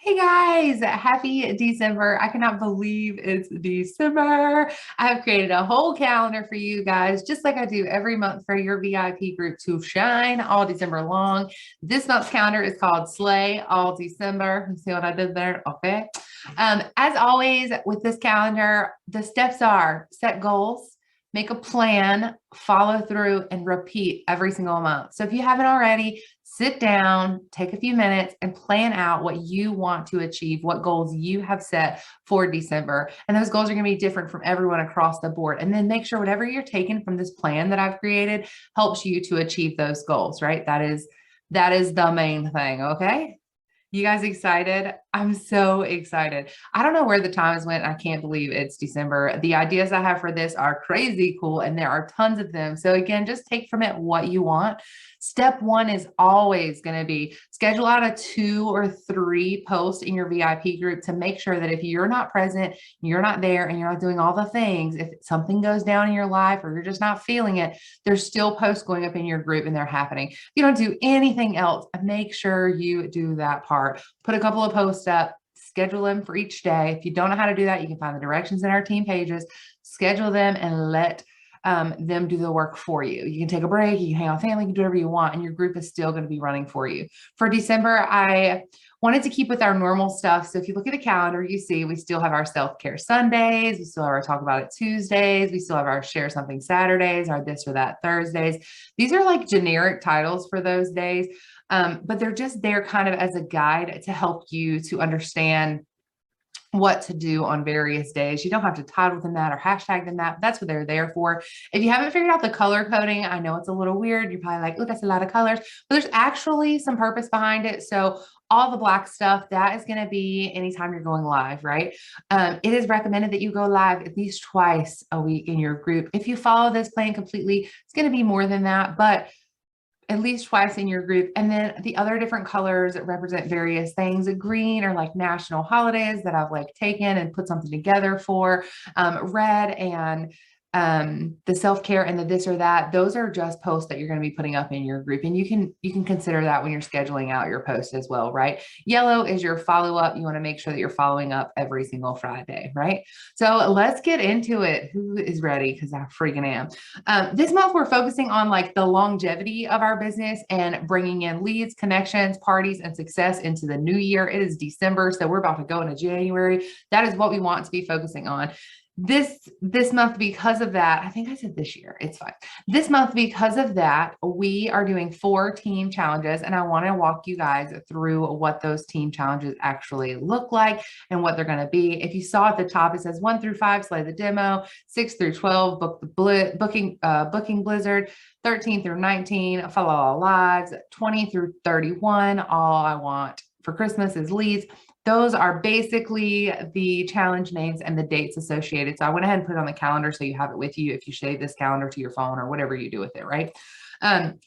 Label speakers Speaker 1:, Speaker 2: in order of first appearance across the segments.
Speaker 1: Hey guys, happy December. I cannot believe it's December. I have created a whole calendar for you guys, just like I do every month for your VIP group to shine all December long. This month's calendar is called Sleigh All December. You see what I did there? Okay. As always, with this calendar, the steps are set goals, make a plan, follow through, and repeat every single month. So if you haven't already, sit down, take a few minutes, and plan out what you want to achieve, what goals you have set for December. And those goals are going to be different from everyone across the board. And then make sure whatever you're taking from this plan that I've created helps you to achieve those goals, right? That is the main thing. Okay. You guys excited? I'm so excited. I don't know where the time has went. I can't believe it's December. The ideas I have for this are crazy cool, and there are tons of them. So again, just take from it what you want. Step one is always going to be schedule out a 2 or 3 posts in your VIP group to make sure that if you're not present, you're not there, and you're not doing all the things, if something goes down in your life or you're just not feeling it, there's still posts going up in your group and they're happening. If you don't do anything else, make sure you do that part. Put a couple of posts up, schedule them for each day. If you don't know how to do that, you can find the directions in our team pages, schedule them, and let them do the work for you. You can take a break, you can hang out with family, you can do whatever you want, and your group is still going to be running for you. For December, I wanted to keep with our normal stuff. So if you look at the calendar, you see we still have our self-care Sundays, we still have our talk about it Tuesdays, we still have our share something Saturdays, our this or that Thursdays. These are like generic titles for those days, but they're just there kind of as a guide to help you to understand what to do on various days. You don't have to title them that or hashtag them that. That's what they're there for. If you haven't figured out the color coding, I know it's a little weird. You're probably like, oh, that's a lot of colors, but there's actually some purpose behind it. So all the black stuff, that is going to be anytime you're going live, right? It is recommended that you go live at least twice a week in your group. If you follow this plan completely, it's going to be more than that, but at least twice in your group. And then the other different colors represent various things. Green are like national holidays that I've like taken and put something together for. Red and the self-care and the this or that, those are just posts that you're going to be putting up in your group. And you can consider that when you're scheduling out your posts as well, right? Yellow is your follow-up. You want to make sure that you're following up every single Friday, right? So let's get into it. Who is ready? Because I freaking am. This month, we're focusing on like the longevity of our business and bringing in leads, connections, parties, and success into the new year. It is December, so we're about to go into January. That is what we want to be focusing on. This month, because of that, I think I said this year, it's fine. This month, because of that, we are doing 4 team challenges, and I want to walk you guys through what those team challenges actually look like and what they're going to be. If you saw at the top, it says 1 through 5, slay the demo, 6 through 12, book the booking blizzard, 13 through 19, follow all lives, 20 through 31, all I want for Christmas is leads. Those are basically the challenge names and the dates associated. So I went ahead and put it on the calendar so you have it with you if you save this calendar to your phone or whatever you do with it, right?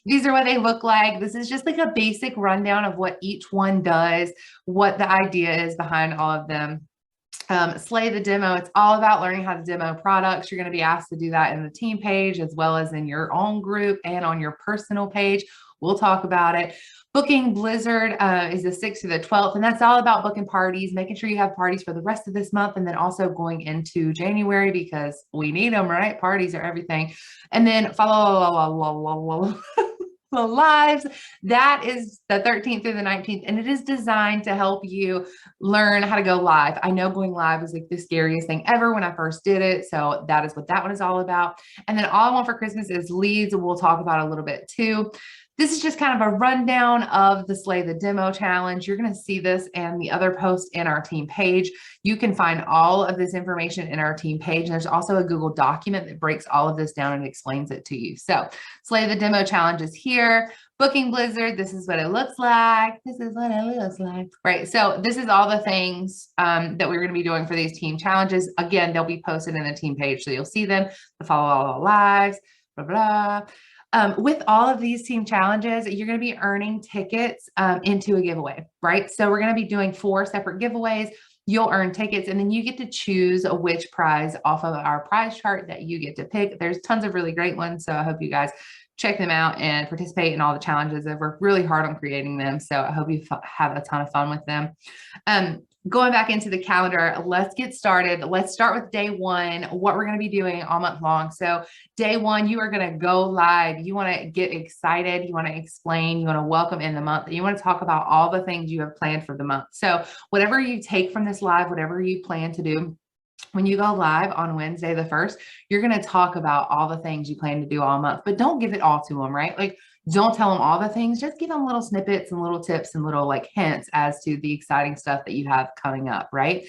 Speaker 1: These are what they look like. This is just like a basic rundown of what each one does, what the idea is behind all of them. Slay the demo. It's all about learning how to demo products. You're going to be asked to do that in the team page as well as in your own group and on your personal page. We'll talk about it. Booking Blizzard is the 6th to the 12th, and that's all about booking parties, making sure you have parties for the rest of this month, and then also going into January because we need them, right? Parties are everything. And then follow the lives. That is the 13th through the 19th, and it is designed to help you learn how to go live. I know going live was like the scariest thing ever when I first did it, so that is what that one is all about. And then all I want for Christmas is leads. We'll talk about a little bit too. This is just kind of a rundown of the Slay the Demo challenge. You're going to see this and the other posts in our team page. You can find all of this information in our team page. And there's also a Google document that breaks all of this down and explains it to you. So Slay the Demo challenge is here. Booking Blizzard, this is what it looks like. This is what it looks like. Right. So this is all the things that we're going to be doing for these team challenges. Again, they'll be posted in the team page. So you'll see them, the follow all lives, blah, blah. With all of these team challenges, you're going to be earning tickets into a giveaway, right? So we're going to be doing 4 separate giveaways. You'll earn tickets, and then you get to choose which prize off of our prize chart that you get to pick. There's tons of really great ones, so I hope you guys check them out and participate in all the challenges. I've worked really hard on creating them. So I hope you have a ton of fun with them. Going back into the calendar, let's get started. Let's start with day one, what we're going to be doing all month long. So day one, you are going to go live. You want to get excited. You want to explain, you want to welcome in the month. And you want to talk about all the things you have planned for the month. So whatever you take from this live, whatever you plan to do, when you go live on Wednesday, the 1st, you're going to talk about all the things you plan to do all month, but don't give it all to them, right? Like, don't tell them all the things, just give them little snippets and little tips and little like hints as to the exciting stuff that you have coming up, right?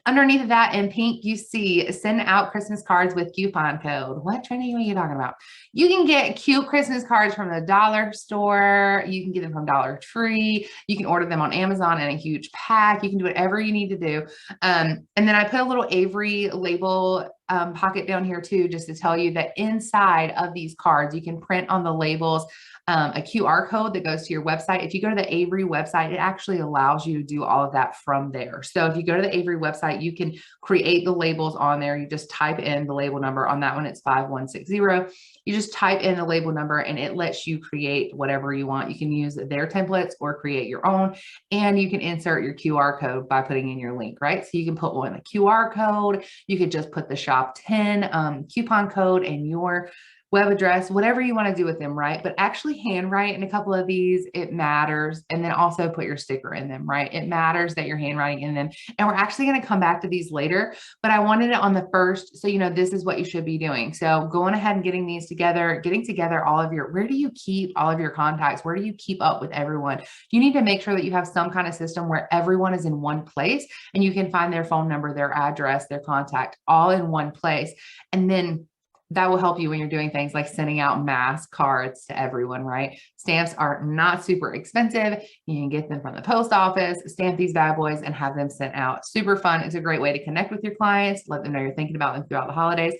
Speaker 1: Underneath of that in pink, you see send out Christmas cards with coupon code. What, Trini, what are you talking about? You can get cute Christmas cards from the dollar store. You can get them from Dollar Tree. You can order them on Amazon in a huge pack. You can do whatever you need to do. And then I put a little Avery label pocket down here too, just to tell you that inside of these cards, you can print on the labels a QR code that goes to your website. If you go to the Avery website, it actually allows you to do all of that from there. So if you go to the Avery website, you can create the labels on there. You just type in the label number. On that one, it's 5160. You just type in the label number and it lets you create whatever you want. You can use their templates or create your own, and you can insert your QR code by putting in your link, right? So you can put one, a QR code. You could just put the shop 10 coupon code and your web address, whatever you want to do with them, right? But actually handwrite in a couple of these, it matters. And then also put your sticker in them, right? It matters that you're handwriting in them. And we're actually going to come back to these later, but I wanted it on the 1st. So, you know, this is what you should be doing. So going ahead and getting these together, getting together all of your, where do you keep all of your contacts? Where do you keep up with everyone? You need to make sure that you have some kind of system where everyone is in one place and you can find their phone number, their address, their contact all in one place. And then that will help you when you're doing things like sending out mass cards to everyone, right? Stamps are not super expensive. You can get them from the post office, stamp these bad boys and have them sent out. Super fun. It's a great way to connect with your clients, let them know you're thinking about them throughout the holidays,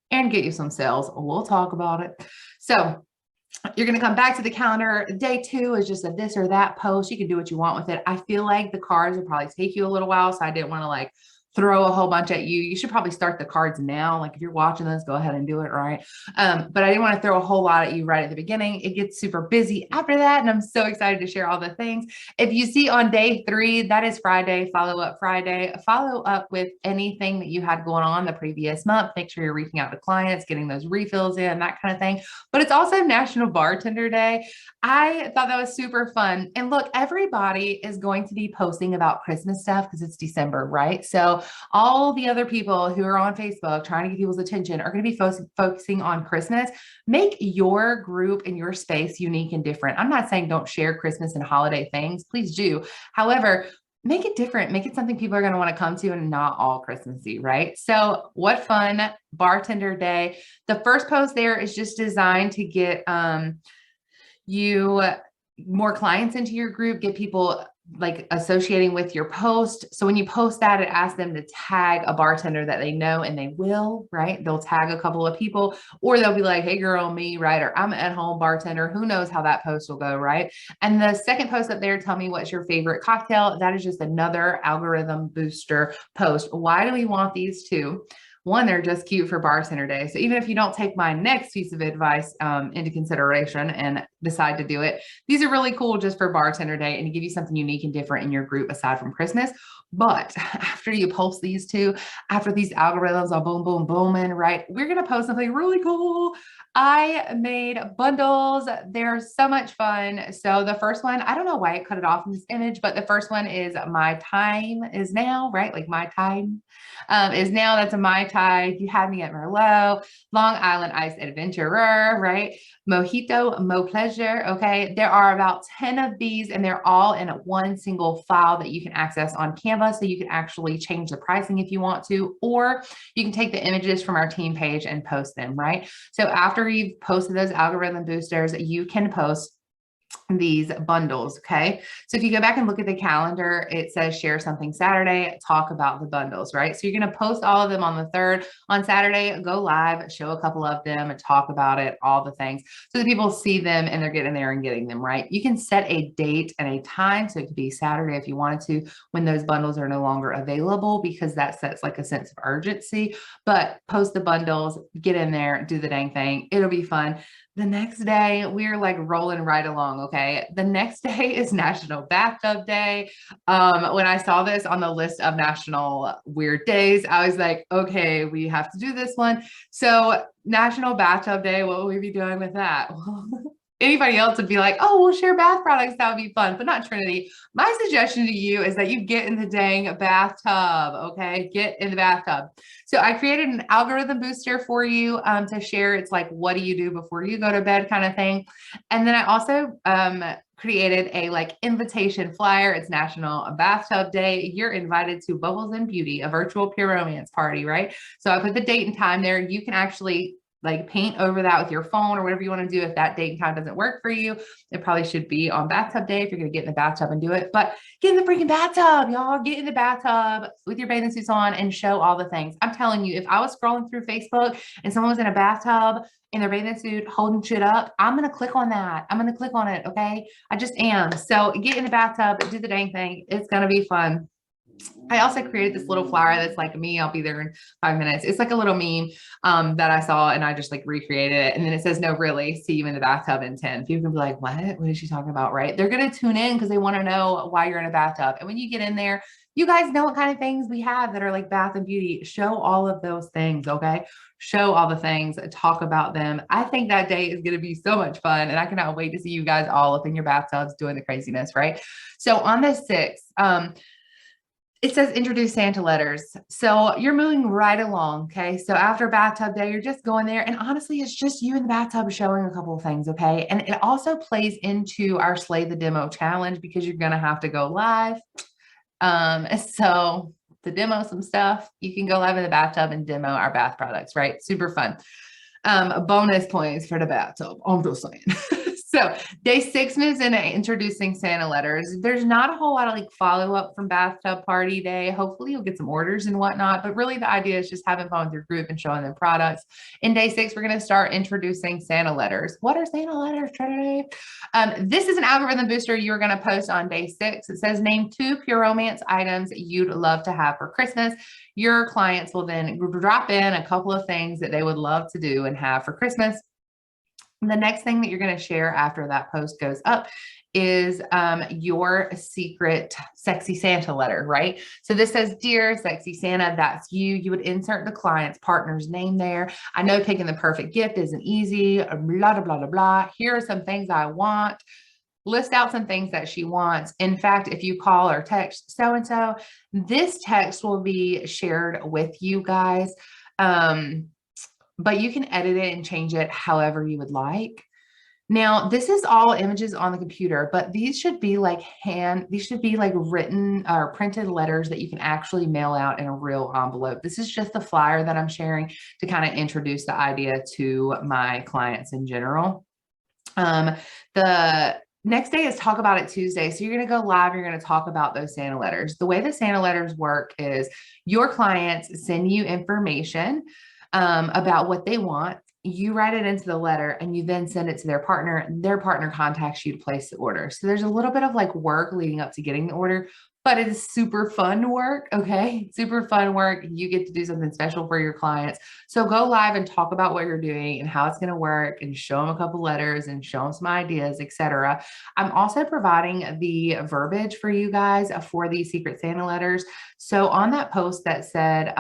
Speaker 1: and get you some sales. We'll talk about it. So you're going to come back to the calendar. Day 2 is just a this or that post. You can do what you want with it. I feel like the cards will probably take you a little while, so I didn't want to like throw a whole bunch at you. You should probably start the cards now. Like if you're watching this, go ahead and do it, right? But I didn't want to throw a whole lot at you right at the beginning. It gets super busy after that. And I'm so excited to share all the things. If you see on day 3, that is Friday, follow up Friday, follow up with anything that you had going on the previous month. Make sure you're reaching out to clients, getting those refills in, that kind of thing. But it's also National Bartender Day. I thought that was super fun. And look, everybody is going to be posting about Christmas stuff because it's December, right? So all the other people who are on Facebook trying to get people's attention are going to be focusing on Christmas. Make your group and your space unique and different. I'm not saying don't share Christmas and holiday things. Please do. However, make it different. Make it something people are going to want to come to and not all Christmassy, right? So what fun. Bartender Day. The first post there is just designed to get you more clients into your group, get people like associating with your post. So when you post that, it asks them to tag a bartender that they know, and they will, right? They'll tag a couple of people, or they'll be like, hey girl, me, right? Or I'm an at-home bartender. Who knows how that post will go, right? And the second post up there, tell me what's your favorite cocktail. That is just another algorithm booster post. Why do we want these two? One, they're just cute for Bartender Day. So even if you don't take my next piece of advice into consideration and decide to do it, these are really cool just for Bartender Day and to give you something unique and different in your group aside from Christmas. But after you post these two, after these algorithms are boom, boom, booming, right? We're going to post something really cool. I made bundles. They're so much fun. So the first one, I don't know why it cut it off in this image, but the first one is my time is now, right? Like my time is now. That's a Mai Tai. You had me at Merlot, Long Island Iced Adventurer, right? Mojito, Mo Pleasure. Okay. There are about 10 of these and they're all in one single file that you can access on Canva. So you can actually change the pricing if you want to, or you can take the images from our team page and post them, right? So after you've posted those algorithm boosters, you can post these bundles. Okay. So if you go back and look at the calendar, it says share something Saturday, talk about the bundles, right? So you're going to post all of them on the 3rd. On Saturday, go live, show a couple of them and talk about it, all the things, so that people see them and they're getting there and getting them, right? You can set a date and a time. So it could be Saturday if you wanted to, when those bundles are no longer available, because that sets like a sense of urgency. But post the bundles, get in there, do the dang thing. It'll be fun. The next day, we're like rolling right along. Okay. The next day is National Bathtub Day. When I saw this on the list of national weird days, I was like, okay, we have to do this one. So, National Bathtub Day, what will we be doing with that? Well, anybody else would be like, oh, we'll share bath products. That would be fun, but not Trinity. My suggestion to you is that you get in the dang bathtub. Okay. Get in the bathtub. So I created an algorithm booster for you to share. It's like, what do you do before you go to bed kind of thing. And then I also created a like invitation flyer. It's National Bathtub Day. You're invited to Bubbles and Beauty, a virtual pure romance party, right? So I put the date and time there. You can actually like paint over that with your phone or whatever you want to do. If that date and time doesn't work for you, it probably should be on bathtub day if you're going to get in the bathtub and do it. But get in the freaking bathtub, y'all. Get in the bathtub with your bathing suits on and show all the things. I'm telling you, if I was scrolling through Facebook and someone was in a bathtub in their bathing suit holding shit up, I'm going to click on that. I'm going to click on it. Okay. I just am. So get in the bathtub, do the dang thing. It's going to be fun. I also created this little flyer that's like me. I'll be there in 5 minutes. It's like a little meme that I saw and I just like recreated it. And then it says, no, really, see you in the bathtub in 10. People can be like, what is she talking about? Right. They're going to tune in because they want to know why you're in a bathtub. And when you get in there, you guys know what kind of things we have that are like bath and beauty. Show all of those things. Okay. Show all the things, talk about them. I think that day is going to be so much fun. And I cannot wait to see you guys all up in your bathtubs doing the craziness. Right. So on the 6th, it says introduce Santa letters. So you're moving right along. Okay. So after bathtub day, you're just going there. And honestly, it's just you in the bathtub showing a couple of things. Okay. And it also plays into our Slay the Demo challenge because you're going to have to go live. So to demo some stuff, you can go live in the bathtub and demo our bath products, right? Super fun. Bonus points for the bathtub. I'm just saying. So day 6 moves into introducing Santa letters. There's not a whole lot of like follow up from bathtub party day. Hopefully you'll get some orders and whatnot, but really the idea is just having fun with your group and showing them products. In day 6, we're going to start introducing Santa letters. What are Santa letters, Trinity? This is an algorithm booster you're going to post on day 6. It says name 2 pure romance items you'd love to have for Christmas. Your clients will then drop in a couple of things that they would love to do and have for Christmas. The next thing that you're going to share after that post goes up is your secret sexy Santa letter, right? So this says, Dear Sexy Santa, that's you. You would insert the client's partner's name there. I know picking the perfect gift isn't easy, blah, blah, blah, blah, blah. Here are some things I want. List out some things that she wants. In fact, if you call or text so-and-so, this text will be shared with you guys. But you can edit it and change it however you would like. Now, this is all images on the computer, but these should be like written or printed letters that you can actually mail out in a real envelope. This is just the flyer that I'm sharing to kind of introduce the idea to my clients in general. The next day is Talk About It Tuesday. So you're going to go live. You're going to talk about those Santa letters. The way the Santa letters work is your clients send you information about what they want. You write it into the letter and you then send it to their partner. Their partner contacts you to place the order. So there's a little bit of like work leading up to getting the order, but it is super fun work. Okay. Super fun work. You get to do something special for your clients. So go live and talk about what you're doing and how it's going to work and show them a couple letters and show them some ideas, etc. I'm also providing the verbiage for you guys for these Secret Santa letters. So on that post that said,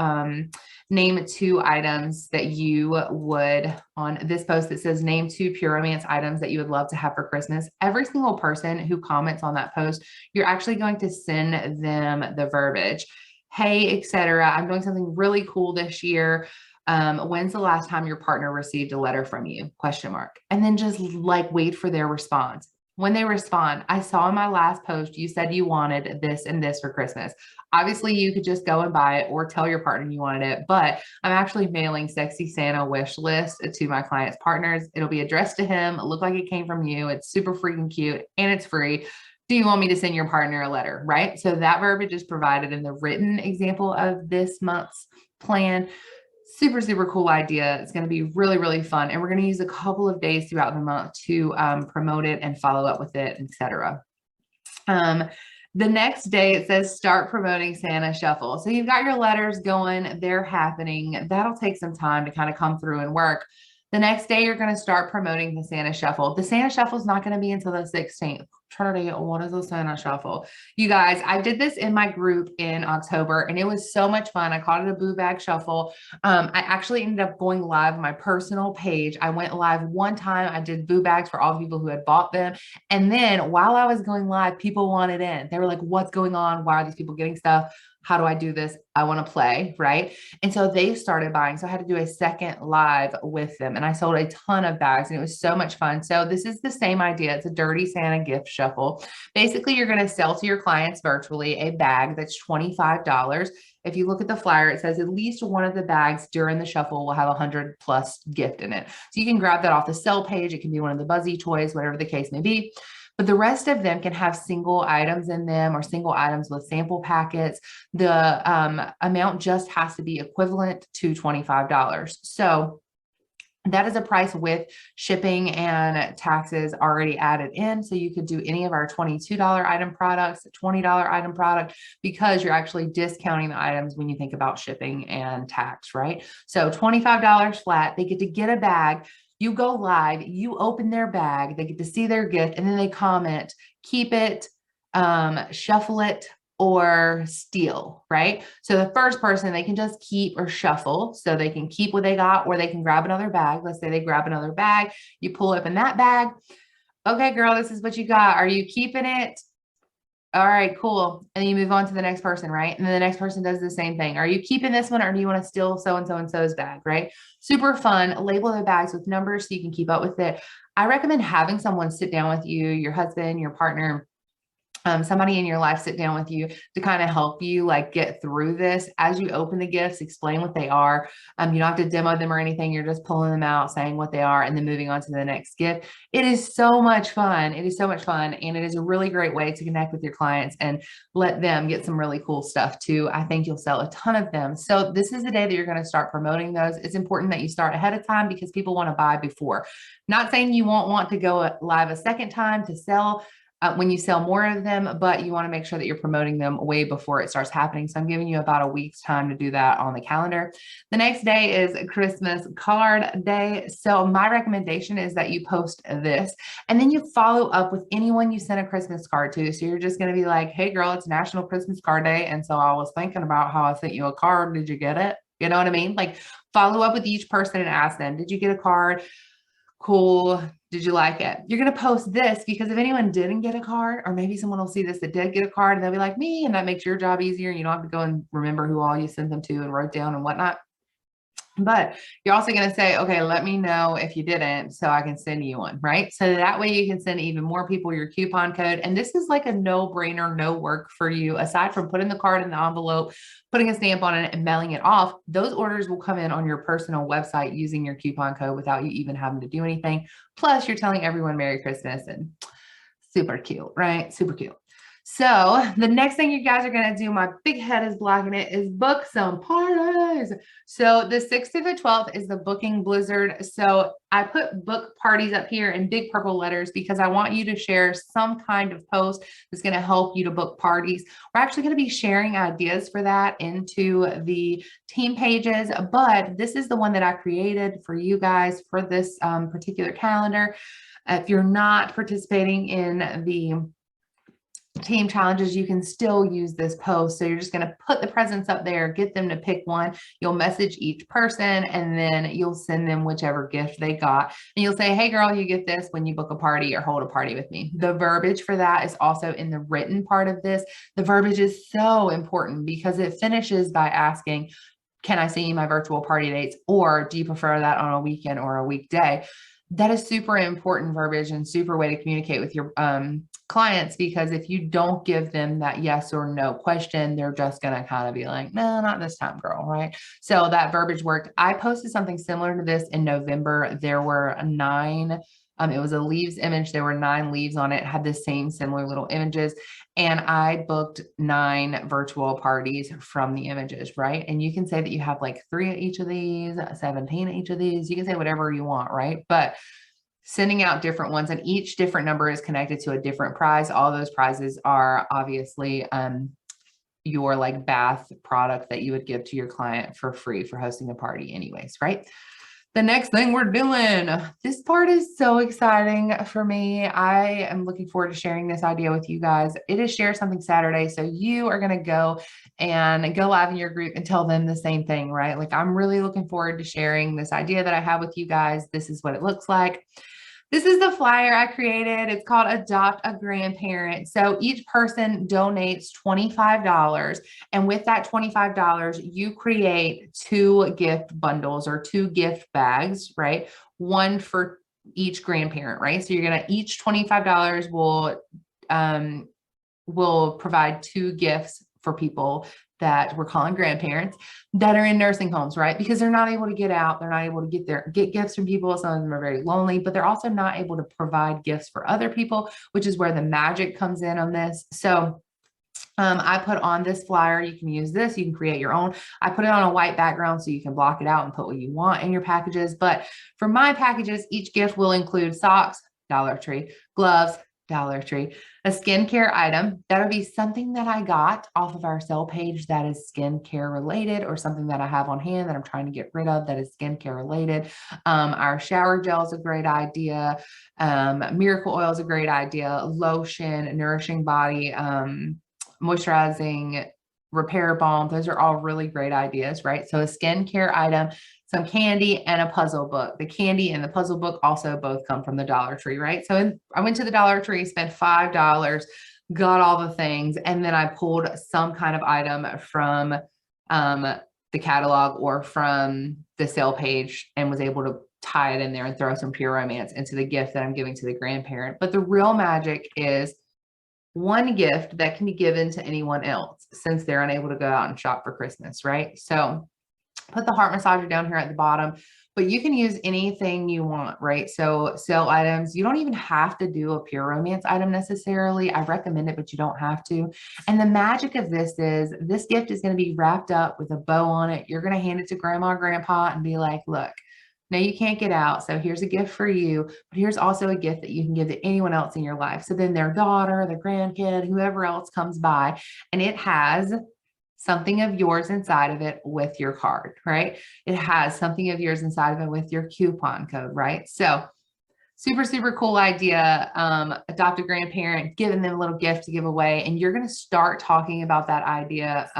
Speaker 1: name 2 items that you would, on this post that says name 2 pure romance items that you would love to have for Christmas. Every single person who comments on that post, you're actually going to send them the verbiage. Hey, etc. I'm doing something really cool this year. When's the last time your partner received a letter from you? ? And then just like wait for their response. When they respond, I saw in my last post, you said you wanted this and this for Christmas. Obviously, you could just go and buy it or tell your partner you wanted it, but I'm actually mailing Sexy Santa wish list to my client's partners. It'll be addressed to him, look like it came from you. It's super freaking cute and it's free. Do you want me to send your partner a letter, right? So that verbiage is provided in the written example of this month's plan. Super, super cool idea. It's going to be really, really fun. And we're going to use a couple of days throughout the month to promote it and follow up with it, etc. The next day it says start promoting Santa Shuffle. So you've got your letters going, they're happening. That'll take some time to kind of come through and work. The next day, you're going to start promoting the Santa Shuffle. The Santa Shuffle is not going to be until the 16th. Trinity, what is the Santa Shuffle? You guys, I did this in my group in October and it was so much fun. I called it a boo bag shuffle. I actually ended up going live on my personal page. I went live one time. I did boo bags for all the people who had bought them. And then while I was going live, people wanted in. They were like, what's going on? Why are these people getting stuff? How do I do this? I want to play, right? And so they started buying. So I had to do a second live with them and I sold a ton of bags and it was so much fun. So this is the same idea. It's a dirty Santa gift shuffle. Basically, you're going to sell to your clients virtually a bag that's $25. If you look at the flyer, it says at least one of the bags during the shuffle will have 100+ gift in it. So you can grab that off the sell page. It can be one of the Buzzy toys, whatever the case may be. But the rest of them can have single items in them or single items with sample packets. The amount just has to be equivalent to $25. So that is a price with shipping and taxes already added in. So you could do any of our $22 item products, $20 item product, because you're actually discounting the items when you think about shipping and tax, right? So $25 flat, they get to get a bag. You go live, you open their bag, they get to see their gift, and then they comment, keep it, shuffle it, or steal, right? So the first person, they can just keep or shuffle. So they can keep what they got, or they can grab another bag. Let's say they grab another bag. You pull open that bag. Okay, girl, this is what you got. Are you keeping it? All right, cool. And then you move on to the next person, right? And then the next person does the same thing. Are you keeping this one or do you want to steal so-and-so and so's bag, right? Super fun. Label the bags with numbers so you can keep up with it. I recommend having someone sit down with you, your husband, your partner, somebody in your life sit down with you to kind of help you like get through this. As you open the gifts, explain what they are. You don't have to demo them or anything. You're just pulling them out, saying what they are, and then moving on to the next gift. It is so much fun. It is so much fun. And it is a really great way to connect with your clients and let them get some really cool stuff too. I think you'll sell a ton of them. So this is the day that you're going to start promoting those. It's important that you start ahead of time because people want to buy before. Not saying you won't want to go live a second time to sell when you sell more of them, but you want to make sure that you're promoting them way before it starts happening. So I'm giving you about a week's time to do that on the calendar. The next day is Christmas card day. So my recommendation is that you post this and then you follow up with anyone you sent a Christmas card to. So you're just going to be like, hey girl, it's National Christmas Card Day. And so I was thinking about how I sent you a card. Did you get it? You know what I mean? Like follow up with each person and ask them, did you get a card? Cool. Did you like it? You're going to post this because if anyone didn't get a card, or maybe someone will see this that did get a card and they'll be like me, and that makes your job easier. You don't have to go and remember who all you sent them to and wrote down and whatnot. But you're also going to say, okay, let me know if you didn't so I can send you one, right? So that way you can send even more people your coupon code. And this is like a no-brainer, no work for you. Aside from putting the card in the envelope, putting a stamp on it and mailing it off, those orders will come in on your personal website using your coupon code without you even having to do anything. Plus you're telling everyone Merry Christmas and super cute, right? Super cute. So the next thing you guys are going to do, my big head is blocking it, is book some parties. So the 6th to the 12th is the booking blizzard. So I put book parties up here in big purple letters because I want you to share some kind of post that's going to help you to book parties. We're actually going to be sharing ideas for that into the team pages, but this is the one that I created for you guys for this particular calendar. If you're not participating in the team challenges, you can still use this post. So you're just going to put the presents up there, get them to pick one. You'll message each person and then you'll send them whichever gift they got. And you'll say, hey girl, you get this when you book a party or hold a party with me. The verbiage for that is also in the written part of this. The verbiage is so important because it finishes by asking, can I see my virtual party dates? Or do you prefer that on a weekend or a weekday? That is super important verbiage and super way to communicate with your clients, because if you don't give them that yes or no question, they're just going to kind of be like, no, not this time, girl. Right. So that verbiage worked. I posted something similar to this in November. There were 9, it was a leaves image. There were 9 leaves on it, had the same similar little images. And I booked 9 virtual parties from the images. Right. And you can say that you have like 3 at each of these, 17 at each of these. You can say whatever you want. Right. But sending out different ones, and each different number is connected to a different prize. All those prizes are obviously your like bath product that you would give to your client for free for hosting a party anyways, right? The next thing we're doing, this part is so exciting for me. I am looking forward to sharing this idea with you guys. It is Share Something Saturday. So you are going to go and go live in your group and tell them the same thing, right? Like, I'm really looking forward to sharing this idea that I have with you guys. This is what it looks like. This is the flyer I created. It's called Adopt a Grandparent. So each person donates $25. And with that $25, you create 2 gift bundles or 2 gift bags, right? One for each grandparent, right? So you're going to, each $25 will provide 2 gifts for people that we're calling grandparents that are in nursing homes, right? Because they're not able to get out. They're not able to get gifts from people. Some of them are very lonely, but they're also not able to provide gifts for other people, which is where the magic comes in on this. So I put on this flyer. You can use this. You can create your own. I put it on a white background so you can block it out and put what you want in your packages. But for my packages, each gift will include socks, Dollar Tree, gloves, Dollar Tree, a skincare item. That'll be something that I got off of our sale page that is skincare related, or something that I have on hand that I'm trying to get rid of that is skincare related. Our shower gel is a great idea. Miracle oil is a great idea. Lotion, nourishing body, moisturizing repair balm. Those are all really great ideas, right? So a skincare item, some candy, and a puzzle book. The candy and the puzzle book also both come from the Dollar Tree, right? So I went to the Dollar Tree, spent $5, got all the things, and then I pulled some kind of item from the catalog or from the sale page and was able to tie it in there and throw some pure romance into the gift that I'm giving to the grandparent. But the real magic is one gift that can be given to anyone else since they're unable to go out and shop for Christmas, right? So put the heart massager down here at the bottom, but you can use anything you want, right? So sale items, you don't even have to do a pure romance item necessarily. I recommend it, but you don't have to. And the magic of this is this gift is going to be wrapped up with a bow on it. You're going to hand it to grandma or grandpa and be like, look, now you can't get out. So here's a gift for you, but here's also a gift that you can give to anyone else in your life. So then their daughter, their grandkid, whoever else comes by, and it has something of yours inside of it with your card, right? It has something of yours inside of it with your coupon code, right? So super, super cool idea. Adopt a grandparent, giving them a little gift to give away. And you're going to start talking about that idea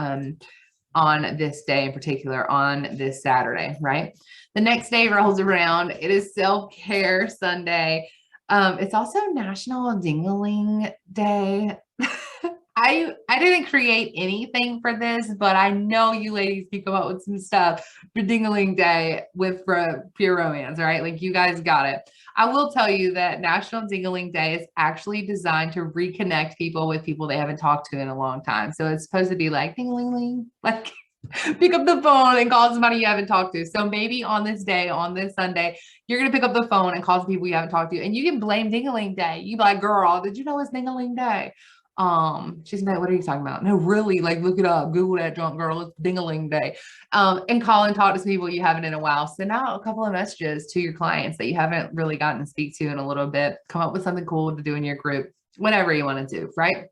Speaker 1: on this day in particular, on this Saturday, right? The next day rolls around. It is Self-Care Sunday. It's also National Ding-a-Ling Day. I didn't create anything for this, but I know you ladies can come up with some stuff for Ding-a-Ling Day with pure romance, right? Like, you guys got it. I will tell you that National Ding-a-Ling Day is actually designed to reconnect people with people they haven't talked to in a long time. So it's supposed to be like ding-a-ling-ling, like pick up the phone and call somebody you haven't talked to. So maybe on this day, on this Sunday, you're going to pick up the phone and call some people you haven't talked to, and you can blame Ding-a-Ling Day. You be like, girl, did you know it's Ding-a-ling Day? She's like, what are you talking about? No, really, like, look it up, Google that, drunk girl, it's Ding-a-ling Day. And call and talk to people you haven't in a while. Send out a couple of messages to your clients that you haven't really gotten to speak to in a little bit. Come up with something cool to do in your group, whatever you want to do, right?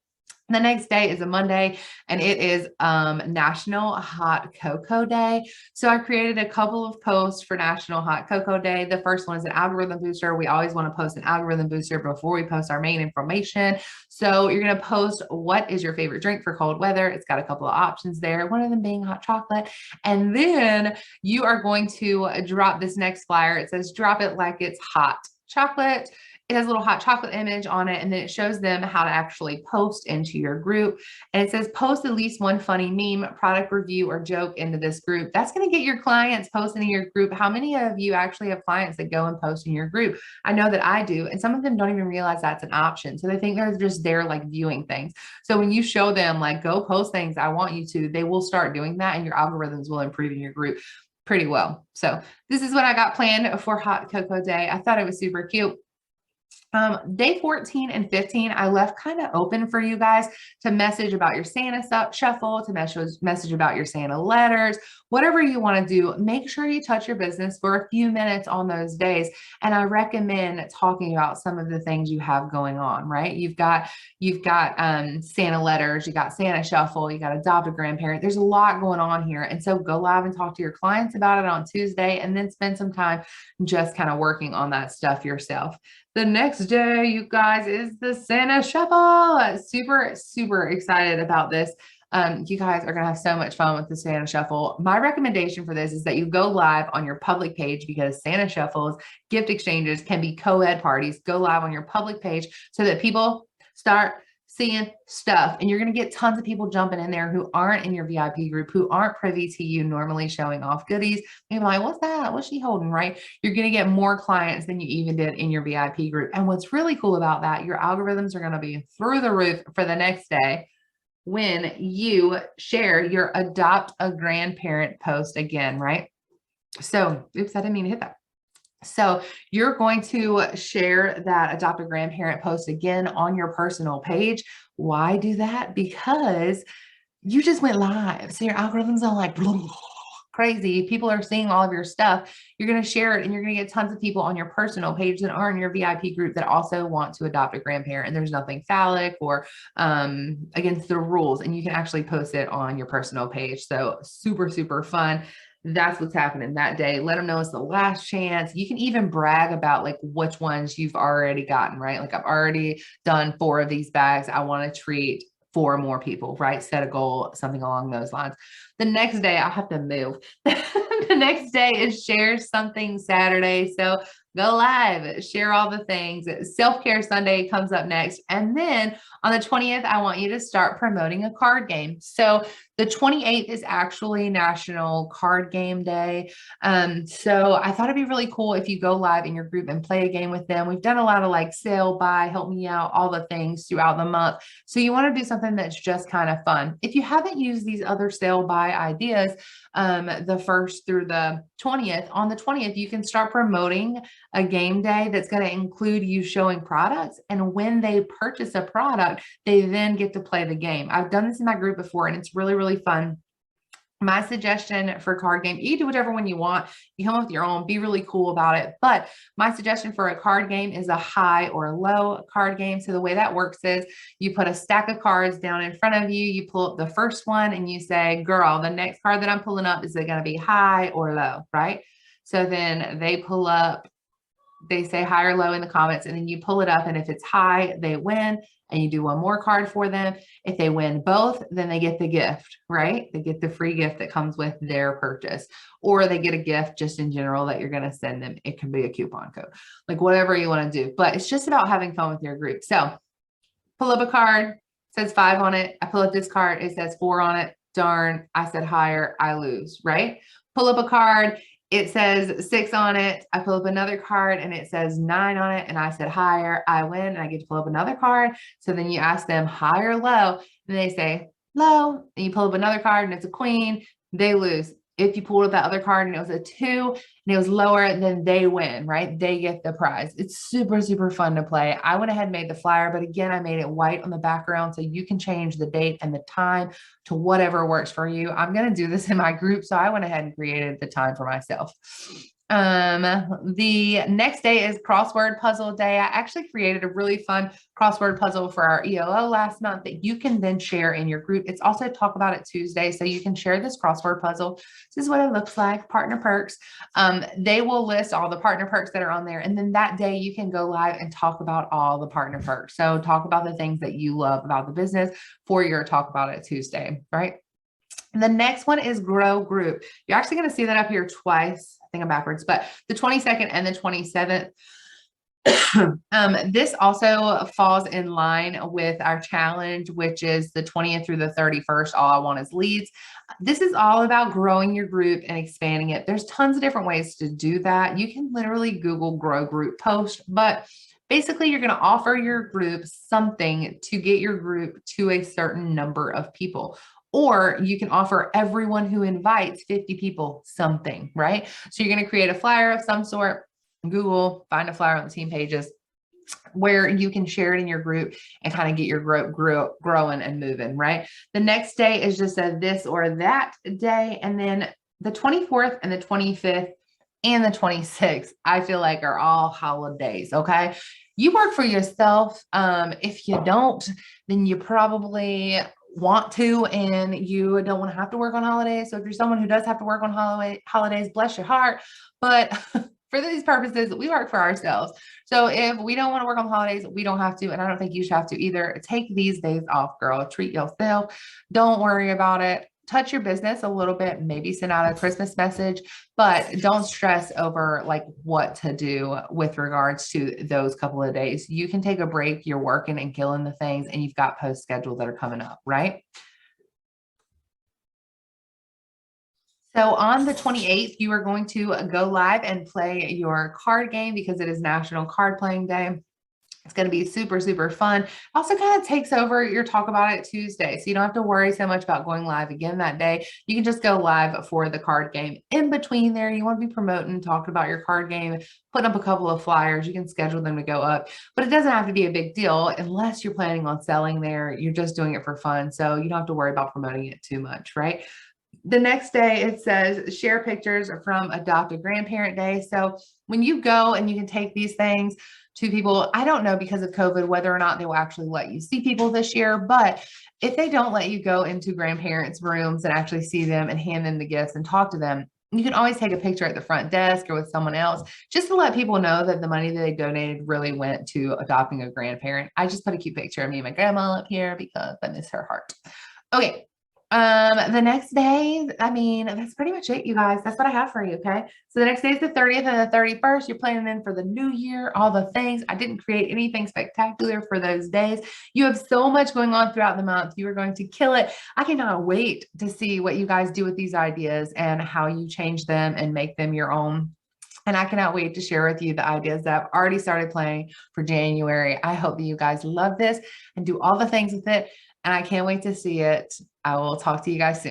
Speaker 1: The next day is a Monday, and it is National Hot Cocoa Day. So I created a couple of posts for National Hot Cocoa Day. The first one is an algorithm booster. We always want to post an algorithm booster before we post our main information. So you're going to post, what is your favorite drink for cold weather? It's got a couple of options there, one of them being hot chocolate. And then you are going to drop this next flyer. It says, drop it like it's hot chocolate. It has a little hot chocolate image on it, and then it shows them how to actually post into your group. And it says, post at least one funny meme, product review, or joke into this group. That's going to get your clients posting in your group. How many of you actually have clients that go and post in your group? I know that I do. And some of them don't even realize that's an option. So they think they're just there, like, viewing things. So when you show them, like, go post things, I want you to, they will start doing that, and your algorithms will improve in your group pretty well. So this is what I got planned for Hot Cocoa Day. I thought it was super cute. Day 14 and 15, I left kind of open for you guys to message about your Santa shuffle, to message about your Santa letters, whatever you want to do. Make sure you touch your business for a few minutes on those days. And I recommend talking about some of the things you have going on, right? You've got Santa letters, you got Santa shuffle, you got adopt a grandparent. There's a lot going on here. And so go live and talk to your clients about it on Tuesday, and then spend some time just kind of working on that stuff yourself. The next day, you guys, is the Santa Shuffle. Super, super excited about this. You guys are going to have so much fun with the Santa Shuffle. My recommendation for this is that you go live on your public page, because Santa Shuffles, gift exchanges can be co-ed parties. Go live on your public page so that people start seeing stuff, and you're going to get tons of people jumping in there who aren't in your VIP group, who aren't privy to you normally showing off goodies. They're like, what's that? What's she holding? Right? You're going to get more clients than you even did in your VIP group. And what's really cool about that, your algorithms are going to be through the roof for the next day when you share your adopt a grandparent post again, right? So, oops, I didn't mean to hit that. So you're going to share that adopt a grandparent post again on your personal page. Why do that? Because you just went live. So your algorithms are like crazy. People are seeing all of your stuff. You're going to share it, and you're going to get tons of people on your personal page that aren't in your VIP group that also want to adopt a grandparent. And there's nothing phallic or against the rules. And you can actually post it on your personal page. So super, super fun. That's what's happening that day. Let them know it's the last chance. You can even brag about like which ones you've already gotten, right? Like, I've already done 4 of these bags. I want to treat 4 more people, right? Set a goal, something along those lines. The next day, I'll have to move. The next day is Share Something Saturday. So go live, share all the things. Self-Care Sunday comes up next. And then on the 20th, I want you to start promoting a card game. So the 28th is actually National Card Game Day. So I thought it'd be really cool if you go live in your group and play a game with them. We've done a lot of like sale, buy, help me out, all the things throughout the month. So you want to do something that's just kind of fun. If you haven't used these other sale, buy ideas, the 1st through the 20th, on the 20th, you can start promoting a game day that's going to include you showing products. And when they purchase a product, they then get to play the game. I've done this in my group before, and it's really, really fun. My suggestion for card game, you do whatever one you want. You come up with your own, be really cool about it. But my suggestion for a card game is a high or low card game. So the way that works is you put a stack of cards down in front of you. You pull up the first one and you say, girl, the next card that I'm pulling up, is it going to be high or low, right? So then they pull up, they say high or low in the comments, and then you pull it up. And if it's high, they win. And you do one more card for them. If they win both, then they get the gift, right? They get the free gift that comes with their purchase, or they get a gift just in general that you're going to send them. It can be a coupon code, like whatever you want to do, but it's just about having fun with your group. So pull up a card, says 5 on it. I pull up this card, it says 4 on it. Darn, I said higher, I lose, right? Pull up a card, it says 6 on it. I pull up another card and it says 9 on it. And I said higher, I win. And I get to pull up another card. So then you ask them high or low, and they say low. And you pull up another card and it's a queen, they lose. If you pulled up that other card and it was a 2 and it was lower, then they win, right? They get the prize. It's super, super fun to play. I went ahead and made the flyer, but again, I made it white on the background so you can change the date and the time to whatever works for you. I'm going to do this in my group, so I went ahead and created the time for myself. The next day is crossword puzzle day. I actually created a really fun crossword puzzle for our ELO last month that you can then share in your group. It's also Talk About It Tuesday, so you can share this crossword puzzle. This is what it looks like, partner perks. They will list all the partner perks that are on there, and then that day you can go live and talk about all the partner perks. So talk about the things that you love about the business for your Talk About It Tuesday, right? The next one is grow group. You're actually going to see that up here twice. I think I'm backwards, but the 22nd and the 27th. This also falls in line with our challenge, which is the 20th through the 31st. All I want is leads. This is all about growing your group and expanding it. There's tons of different ways to do that. You can literally Google grow group post, but basically you're going to offer your group something to get your group to a certain number of people. Or you can offer everyone who invites 50 people something, right? So you're going to create a flyer of some sort, Google, find a flyer on the team pages, where you can share it in your group and kind of get your group growing and moving, right? The next day is just a this or that day. And then the 24th and the 25th and the 26th, I feel like are all holidays. Okay. You work for yourself. If you don't, then you probably want to, and you don't want to have to work on holidays. So if you're someone who does have to work on holidays, bless your heart. But for these purposes, we work for ourselves. So if we don't want to work on holidays, we don't have to. And I don't think you should have to either. Take these days off, girl. Treat yourself. Don't worry about it. Touch your business a little bit, maybe send out a Christmas message, but don't stress over like what to do with regards to those couple of days. You can take a break. You're working and killing the things, and you've got post schedules that are coming up, right? So on the 28th, you are going to go live and play your card game because it is National Card Playing Day. It's going to be super, super fun. Also kind of takes over your Talk About It Tuesday. So you don't have to worry so much about going live again that day. You can just go live for the card game. In between there, you want to be promoting, talking about your card game, putting up a couple of flyers. You can schedule them to go up, but it doesn't have to be a big deal unless you're planning on selling there. You're just doing it for fun. So you don't have to worry about promoting it too much, right? The next day it says share pictures from Adopt a Grandparent Day. So when you go and you can take these things to people, I don't know because of COVID whether or not they will actually let you see people this year, but if they don't let you go into grandparents' rooms and actually see them and hand them the gifts and talk to them, you can always take a picture at the front desk or with someone else just to let people know that the money that they donated really went to adopting a grandparent. I just put a cute picture of me and my grandma up here because I miss her heart. Okay. The next day, I mean, that's pretty much it, you guys. That's what I have for you. Okay. So the next day is the 30th and the 31st. You're planning in for the new year, all the things. I didn't create anything spectacular for those days. You have so much going on throughout the month. You are going to kill it. I cannot wait to see what you guys do with these ideas and how you change them and make them your own. And I cannot wait to share with you the ideas that I've already started planning for January. I hope that you guys love this and do all the things with it. And I can't wait to see it. I will talk to you guys soon.